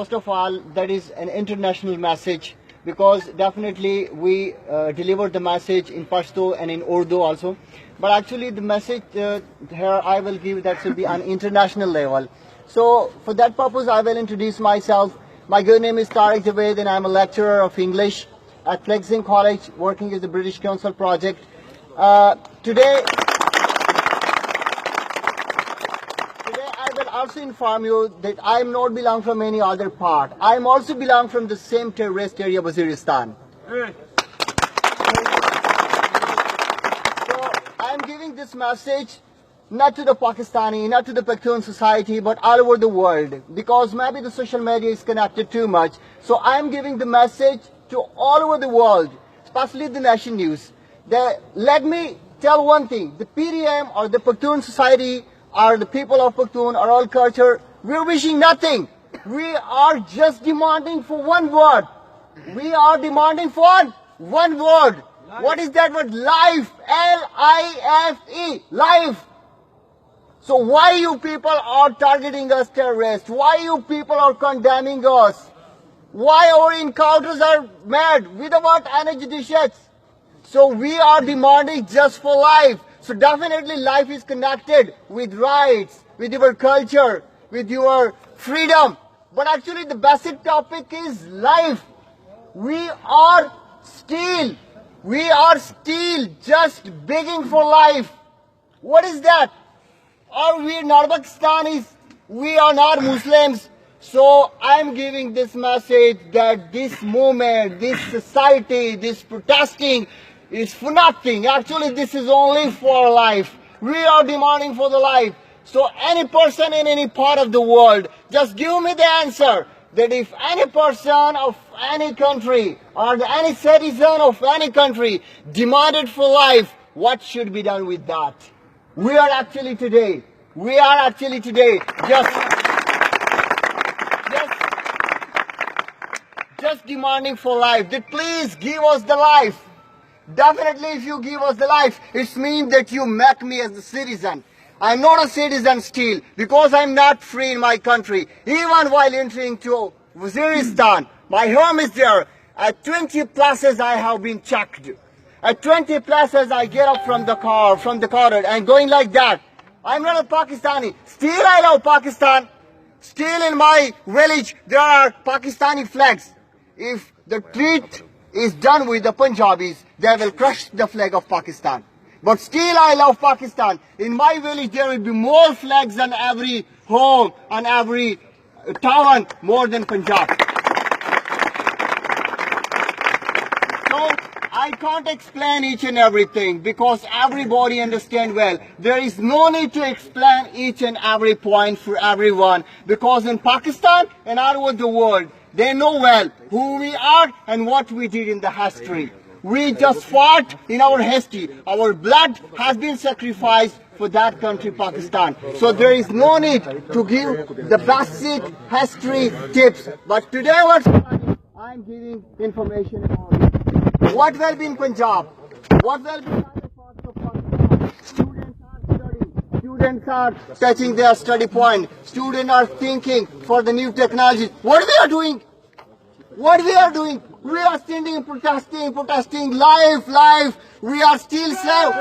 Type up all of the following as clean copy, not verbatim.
First of all, that is an international message because definitely we deliver the message in Pashto and in Urdu also. But actually the message here I will give that should be on international level. So for that purpose I will introduce myself. My good name is Tariq Javed and I am a lecturer of English at Flexing College working as the British Council project. Today I will also inform you that I am not belong from any other part. I am also belong from the same terrorist area, Waziristan. So I am giving this message not to the Pakistani, not to the Pakhtun society, but all over the world because maybe the social media is connected too much. So I am giving the message to all over the world, especially the nation news. Let me tell one thing, the PTM or the Pakhtun society or the people of Pakhtun or all culture, we're wishing nothing. We are just demanding for one word. We are demanding for one word. What is that word? Life. L-I-F-E. Life. So why you people are targeting us terrorists? Why you people are condemning us? Why our encounters are mad without any judiciates? So we are demanding just for life. So definitely life is connected with rights, with your culture, with your freedom. But actually the basic topic is life. We are still just begging for life. What is that? Are we not Pakistanis? We are not Muslims. So I am giving this message that this movement, this society, this protesting is for nothing. Actually, this is only for life. We are demanding for the life. So any person in any part of the world, just give me the answer that if any person of any country or any citizen of any country demanded for life, what should be done with that? We are actually today just demanding for life, that please give us the life. Definitely if you give us the life, it means that you make me as a citizen. I'm not a citizen still because I'm not free in my country. Even while entering to Waziristan, my home is there. At 20 places I have been checked. At 20 places I get up from the car and going like that. I'm not a Pakistani. Still I love Pakistan. Still in my village there are Pakistani flags. If the treat is done with the Punjabis, they will crush the flag of Pakistan. But still I love Pakistan. In my village there will be more flags than every home and every town more than Punjab. So I can't explain each and everything because everybody understands well. There is no need to explain each and every point for everyone because in Pakistan and all over the world, they know well who we are and what we did in the history. We just fought in our history. Our blood has been sacrificed for that country, Pakistan. So there is no need to give the basic history tips. But today I'm giving information about it. What will be in Punjab? What will be in other parts of Pakistan? Students are studying. Students are touching their study point. Students are thinking for the new technologies. What we are doing? We are standing, protesting, life. We are still slave.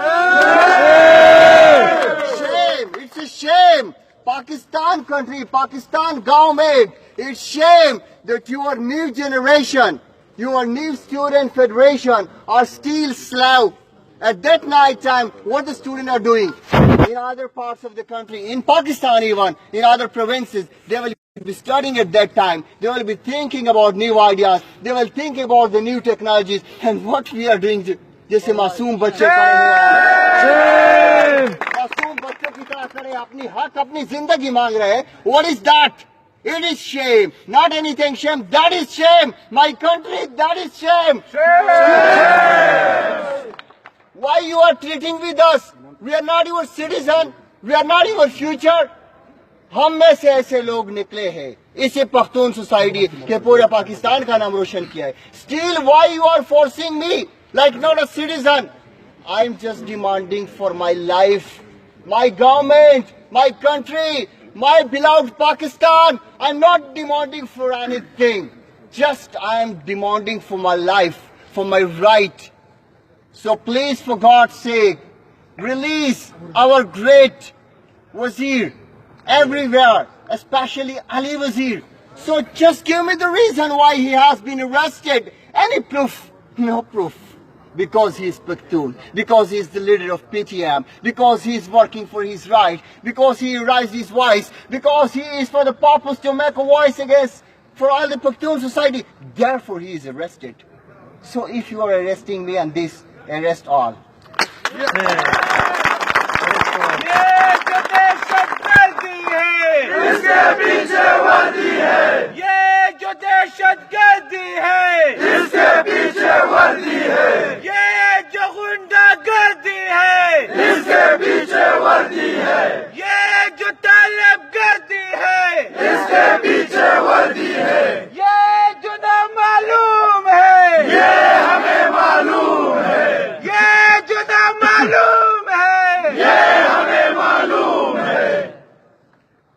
Shame. It's a shame. Pakistan country, Pakistan government. It's shame that your new generation, your new student federation are still slave. At that night time, what the students are doing in other parts of the country, in Pakistan even, in other provinces, they will be studying at that time. They will be thinking about new ideas. They will think about the new technologies and what we are doing. जैसे मासूम बच्चे खड़े हैं, मासूम बच्चों की तरह खड़े अपनी हक अपनी जिंदगी मांग रहे हैं. What is that? It is shame, not anything shame. That is shame. My country, that is shame. Why you are treating with us? We are not your citizen. We are not your future. हम में से ऐसे लोग निकले हैं इसे Pakhtun society के पूरे पाकिस्तान का नाम रोशन किया है. Still why you are forcing me like not a citizen? I'm just demanding for my life. My government, my country, my beloved Pakistan, I'm not demanding for anything. Just I am demanding for my life, for my right. So please, for God's sake, release our great Wazir everywhere, especially Ali Wazir. So just give me the reason why he has been arrested. Any proof? No proof. Because he is Pakhtun, because he is the leader of PTM, because he is working for his right, because he raised his voice, because he is for the purpose to make a voice against for all the Pakhtun society. Therefore he is arrested. So if you are arresting me and this, arrest all. इसके पीछे वर्दी है, ये जो दहशतगर्दी है, इसके पीछे वर्दी है, ये जो गुंडागर्दी है, इसके पीछे वर्दी है, ये जो तलबगर्दी है, इसके पीछे वर्दी है, ये जो नामालूम है, ये हमें मालूम है, ये जो नामालूम है, ये हमें मालूम है.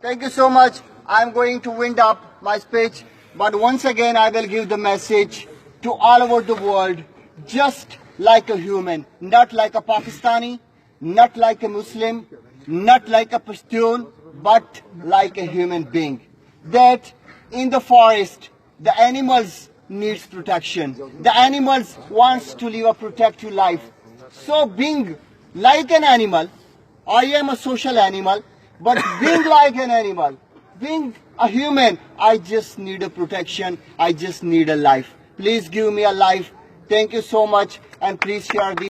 Thank you so much. I'm going to wind up my speech, but once again I will give the message to all over the world, just like a human, not like a Pakistani, not like a Muslim, not like a Pashtun, but like a human being. That in the forest, the animals needs protection. The animals wants to live a protective life. So being like an animal, I am a social animal, but being like an animal, being a human, I just need a protection. I just need a life. Please give me a life. Thank you so much, and please share this.